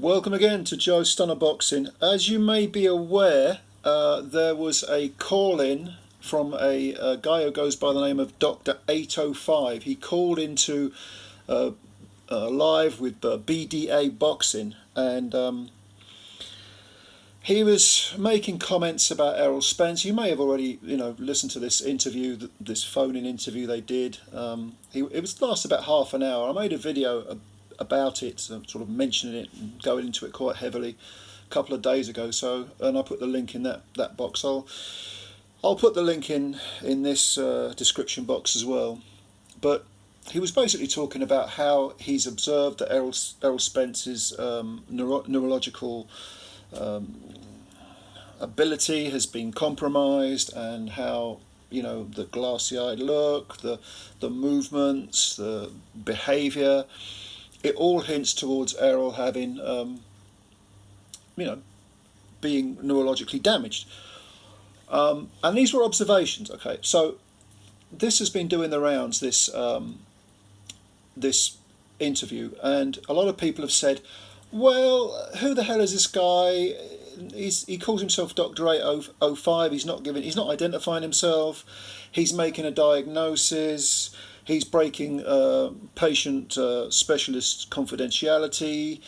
Welcome again to Joe Stunner Boxing. As you may be aware, there was a call-in from a guy who goes by the name of Dr. 805. He called into live with BDA Boxing, and he was making comments about Errol Spence. You may have already, listened to this interview, this phone-in interview they did. It lasted about half an hour. I made a video about it, sort of mentioning it and going into it quite heavily a couple of days ago. And I put the link in that box. I'll put the link in this description box as well. But he was basically talking about how he's observed that Errol Spence's neurological ability has been compromised, and how the glassy-eyed look, the movements, the behaviour, it all hints towards Errol having being neurologically damaged, and these were observations. Okay, so this has been doing the rounds, this interview, and a lot of people have said, well, who the hell is this guy? He calls himself Dr. 805. He's not identifying himself. He's making a diagnosis. He's breaking patient specialist confidentiality.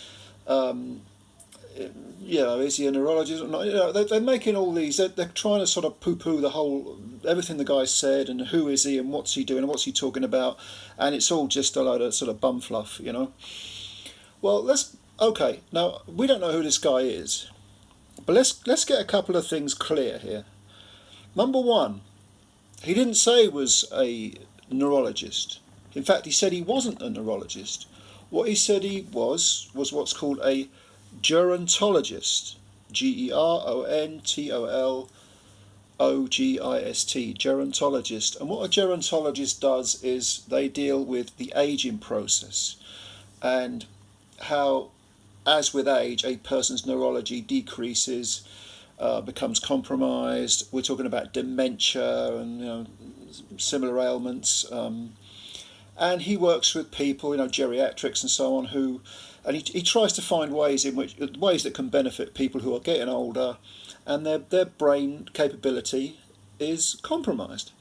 Is he a neurologist or not? They're making all these. They're trying to sort of poo-poo everything the guy said, and who is he and what's he doing and what's he talking about, and it's all just a load of sort of bum fluff, Well, okay. Now we don't know who this guy is, but let's get a couple of things clear here. Number one, he didn't say he was a neurologist. In fact, he said he wasn't a neurologist. What he said he was what's called a gerontologist. Gerontologist. Gerontologist. And what a gerontologist does is they deal with the aging process, and how, as with age, a person's neurology decreases, becomes compromised. We're talking about dementia and similar ailments, and he works with people, geriatrics and so on, and he tries to find ways that can benefit people who are getting older, and their brain capability is compromised.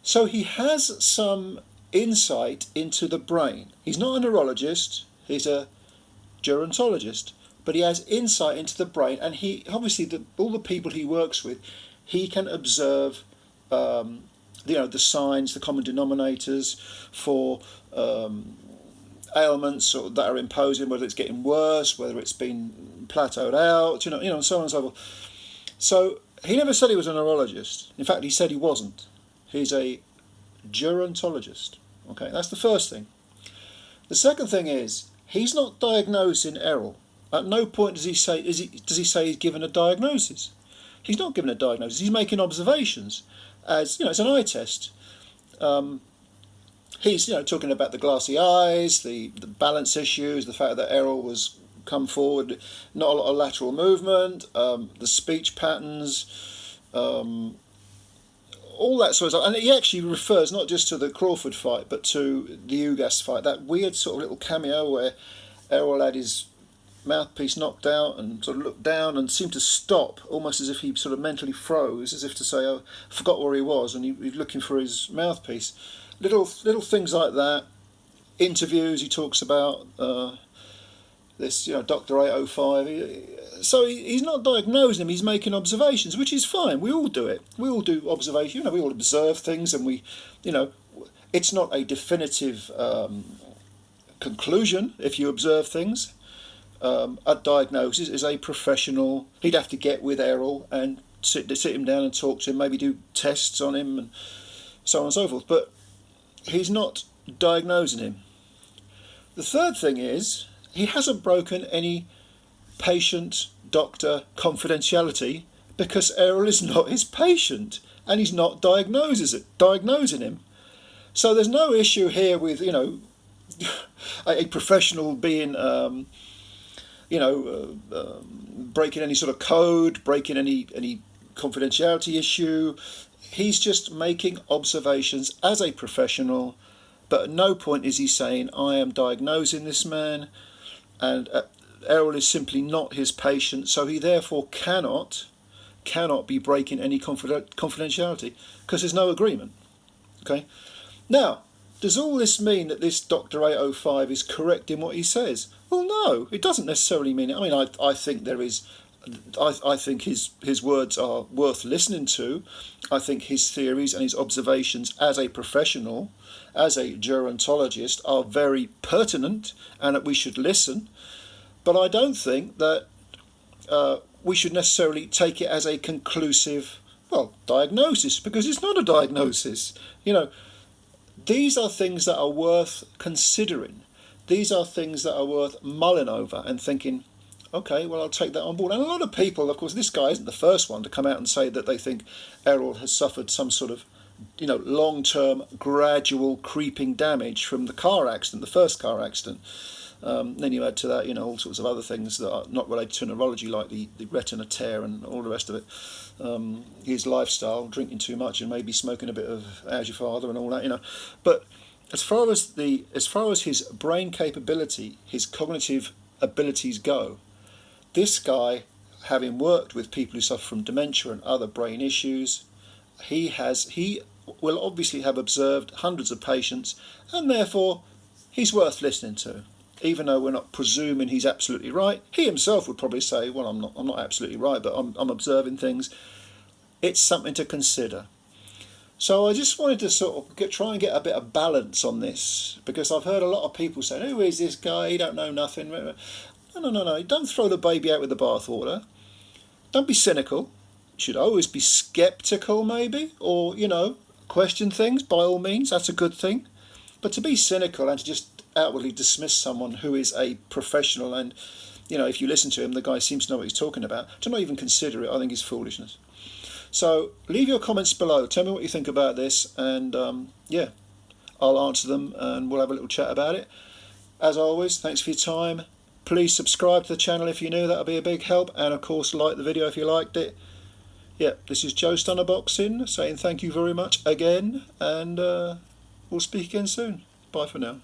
So he has some insight into the brain. He's not a neurologist, he's a gerontologist, but he has insight into the brain, and he obviously, all the people he works with, he can observe the signs, the common denominators for ailments that are imposing, whether it's getting worse, whether it's been plateaued out, and so on and so forth. So he never said he was a neurologist. In fact, he said he wasn't. He's a gerontologist. Okay, that's the first thing. The second thing is, he's not diagnosing Errol. At no point does he say he's given a diagnosis. He's not given a diagnosis. He's making observations, as it's an eye test. He's talking about the glassy eyes, the balance issues, the fact that Errol was come forward, not a lot of lateral movement, the speech patterns, all that sort of stuff. And he actually refers not just to the Crawford fight, but to the Ugas fight, that weird sort of little cameo where Errol had his mouthpiece knocked out and sort of looked down and seemed to stop, almost as if he sort of mentally froze, as if to say, I forgot where he was, and he was looking for his mouthpiece. Little things like that. Interviews, he talks about this, Dr. 805. So he's not diagnosing him, he's making observations, which is fine. We all do it. We all do observation. We all observe things, and it's not a definitive conclusion if you observe things. A diagnosis is a professional. He'd have to get with Errol and sit him down and talk to him, maybe do tests on him and so on and so forth. But he's not diagnosing him. The third thing is, he hasn't broken any patient-doctor confidentiality, because Errol is not his patient and he's not diagnosing him. So there's no issue here with a professional being breaking any sort of code, breaking any confidentiality issue. He's just making observations as a professional, but at no point is he saying, I am diagnosing this man. And Errol is simply not his patient, so he therefore cannot be breaking any confidentiality because there's no agreement. Okay. Now, does all this mean that this Dr. 805 is correct in what he says? Well, no, it doesn't necessarily mean it. I mean, I think there is. I think his words are worth listening to. I think his theories and his observations as a professional, as a gerontologist, are very pertinent and that we should listen. But I don't think that we should necessarily take it as a conclusive, diagnosis, because it's not a diagnosis. You know, these are things that are worth considering. These are things that are worth mulling over and thinking, okay, well, I'll take that on board. And a lot of people, of course, this guy isn't the first one to come out and say that they think Errol has suffered some sort of, long-term, gradual, creeping damage from the car accident, the first car accident. Then you add to that, all sorts of other things that are not related to neurology, like the retina tear and all the rest of it. His lifestyle, drinking too much and maybe smoking a bit of How's Your Father and all that, But as far as his brain capability, his cognitive abilities go, this guy, having worked with people who suffer from dementia and other brain issues, he will obviously have observed hundreds of patients, and therefore he's worth listening to. Even though we're not presuming he's absolutely right, he himself would probably say, well, I'm not absolutely right, but I'm observing things. It's something to consider. So I just wanted to sort of try and get a bit of balance on this, because I've heard a lot of people saying, who is this guy? He don't know nothing. No. Don't throw the baby out with the bathwater. Don't be cynical. You should always be sceptical, maybe, or, question things, by all means. That's a good thing. But to be cynical and to just outwardly dismiss someone who is a professional and, if you listen to him, the guy seems to know what he's talking about, to not even consider it, I think is foolishness. So leave your comments below. Tell me what you think about this, and I'll answer them and we'll have a little chat about it. As always, thanks for your time. Please subscribe to the channel if you're new, that'll be a big help, and of course like the video if you liked it. This is Joe Stunnerboxing saying thank you very much again, and we'll speak again soon. Bye for now.